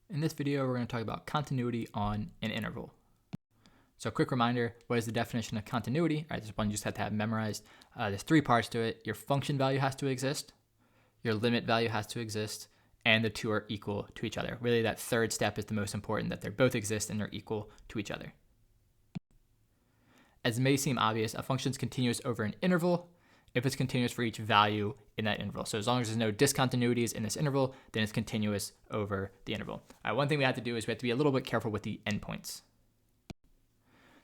In this video, we're going to talk about continuity on an interval. So a quick reminder, what is the definition of continuity? All right, this one you just have to have memorized. There's three parts to it. Your function value has to exist, your limit value has to exist, and the two are equal to each other. Really, that third step is the most important, that they both exist and they're equal to each other. As it may seem obvious, a function is continuous over an interval if it's continuous for each value in that interval. So as long as there's no discontinuities in this interval, then it's continuous over the interval. All right, one thing we have to do is we have to be a little bit careful with the endpoints.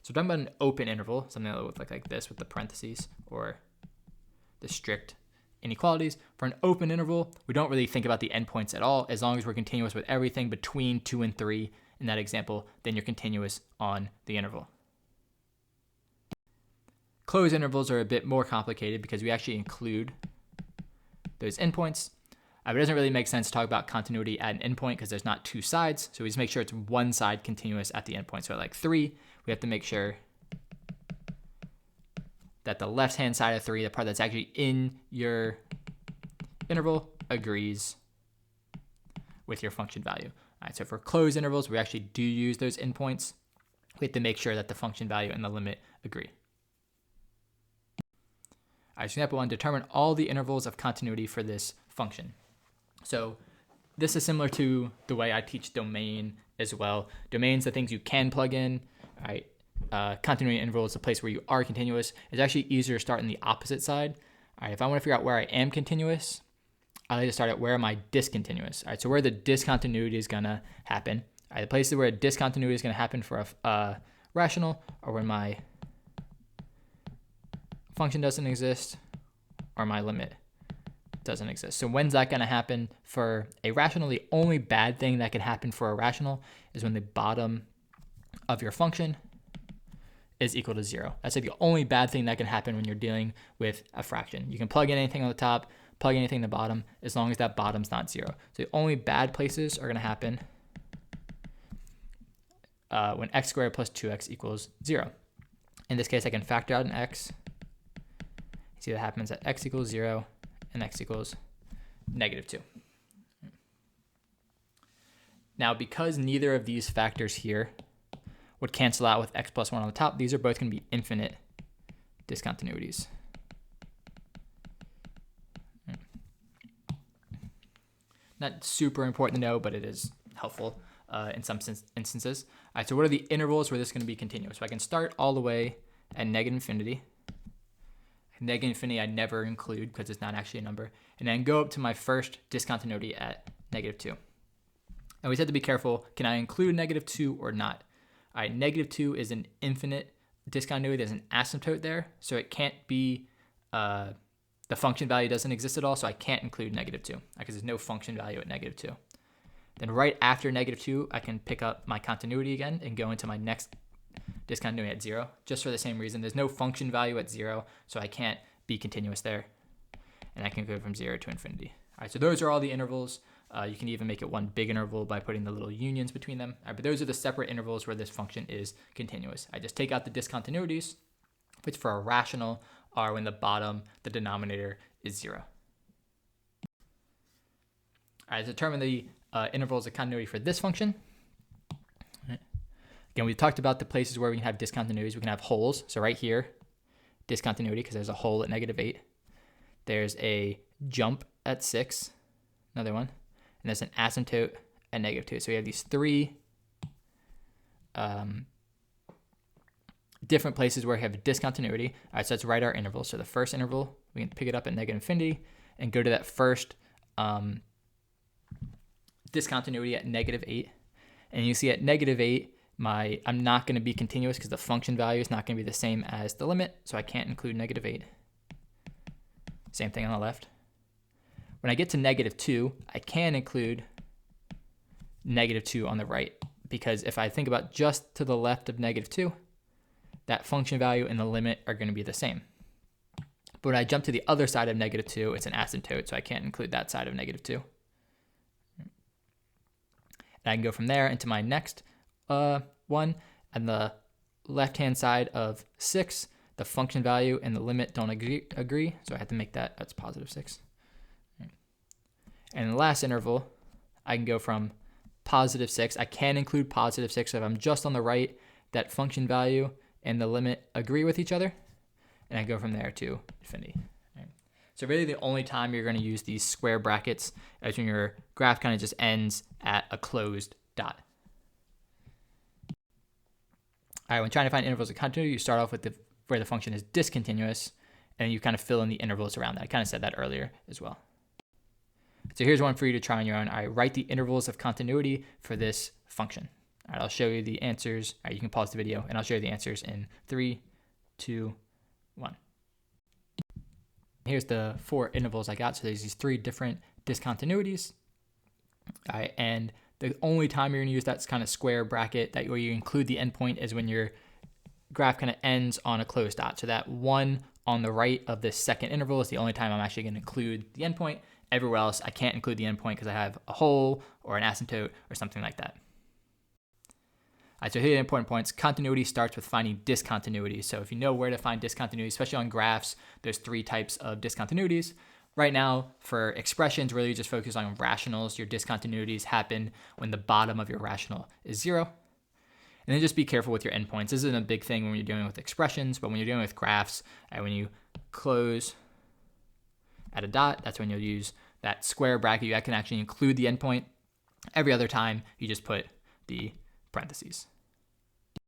So we're talking about an open interval, something that would look like this with the parentheses or the strict inequalities. For an open interval, we don't really think about the endpoints at all. As long as we're continuous with everything between 2 and 3 in that example, then you're continuous on the interval. Closed intervals are a bit more complicated because we actually include those endpoints. But it doesn't really make sense to talk about continuity at an endpoint because there's not two sides. So we just make sure it's one side continuous at the endpoint. So at like 3, we have to make sure that the left-hand side of 3, the part that's actually in your interval, agrees with your function value. All right, so for closed intervals, we actually do use those endpoints. We have to make sure that the function value and the limit agree. All right, so example 1, determine all the intervals of continuity for this function. So this is similar to the way I teach domain as well. Domain's the things you can plug in. All right, continuity interval is the place where you are continuous. It's actually easier to start on the opposite side. All right, if I want to figure out where I am continuous, I like to start at where am I discontinuous. All right, so where the discontinuity is going to happen. All right, the places where a discontinuity is going to happen for a rational are when my function doesn't exist or my limit doesn't exist. So when's that going to happen for a rational? The only bad thing that can happen for a rational is when the bottom of your function is equal to 0. That's like the only bad thing that can happen when you're dealing with a fraction. You can plug in anything on the top, plug in anything in the bottom, as long as that bottom's not 0. So the only bad places are going to happen when x squared plus 2x equals 0. In this case, I can factor out an x. See what happens at x equals 0 and x equals -2. Now, because neither of these factors here would cancel out with x plus 1 on the top, these are both going to be infinite discontinuities. Not super important to know, but it is helpful in some instances. All right, so what are the intervals where this is going to be continuous? So I can start all the way at -infinity. Negative infinity I never include because it's not actually a number. And then go up to my first discontinuity at -2. And we said to be careful, can I include -2 or not? All right, -2 is an infinite discontinuity. There's an asymptote there. So it can't be, the function value doesn't exist at all. So I can't include -2 because there's no function value at -2. Then right after -2, I can pick up my continuity again and go into my next discontinuity at 0, just for the same reason. There's no function value at 0, so I can't be continuous there. And I can go from 0 to infinity. All right, so those are all the intervals. You can even make it one big interval by putting the little unions between them. All right, but those are the separate intervals where this function is continuous. I just take out the discontinuities, which for a rational are when the bottom, the denominator, is 0. All right, determine the intervals of continuity for this function. Again, we talked about the places where we can have discontinuities. We can have holes. So right here, discontinuity because there's a hole at -8. There's a jump at 6, another one. And there's an asymptote at -2. So we have these 3 different places where we have a discontinuity. All right, so let's write our interval. So the first interval, we can pick it up at -infinity and go to that first discontinuity at -8. And you see at -8, I'm not going to be continuous because the function value is not going to be the same as the limit, so I can't include -8. Same thing on the left. When I get to -2, I can include -2 on the right, because if I think about just to the left of -2, that function value and the limit are going to be the same. But when I jump to the other side of -2, it's an asymptote, so I can't include that side of -2. And I can go from there into my next one, and the left-hand side of 6, the function value and the limit don't agree, so I have to make that's +6. And in the last interval, I can go from positive 6. I can include positive 6 so if I'm just on the right, that function value and the limit agree with each other, and I go from there to infinity. Right? So really the only time you're going to use these square brackets is when your graph kind of just ends at a closed dot. All right, when trying to find intervals of continuity, you start off with where the function is discontinuous, and you kind of fill in the intervals around that. I kind of said that earlier as well. So here's one for you to try on your own. All right, write the intervals of continuity for this function. All right, I'll show you the answers. All right, you can pause the video, and I'll show you the answers in 3, 2, 1. Here's the 4 intervals I got. So there's these 3 different discontinuities. All right, and the only time you're going to use that kind of square bracket that where you include the endpoint is when your graph kind of ends on a closed dot. So that 1 on the right of this second interval is the only time I'm actually going to include the endpoint. Everywhere else, I can't include the endpoint because I have a hole or an asymptote or something like that. All right, so here are the important points. Continuity starts with finding discontinuity. So if you know where to find discontinuity, especially on graphs, there's 3 types of discontinuities. Right now, for expressions, really just focus on rationals. Your discontinuities happen when the bottom of your rational is 0. And then just be careful with your endpoints. This isn't a big thing when you're dealing with expressions, but when you're dealing with graphs, when you close at a dot, that's when you'll use that square bracket. You can actually include the endpoint. Every other time, you just put the parentheses.